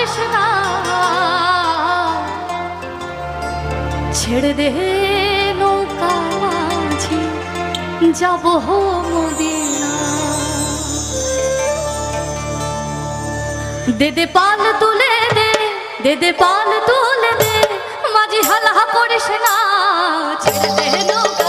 করিস না, ছেড়ে দে নৌকা মাঝি যাব মদিনা। দে দে পাল তুলে দে, দে দে পাল তুলে দে, মাঝি হালহা করিস না, ছেড়ে দে নৌকা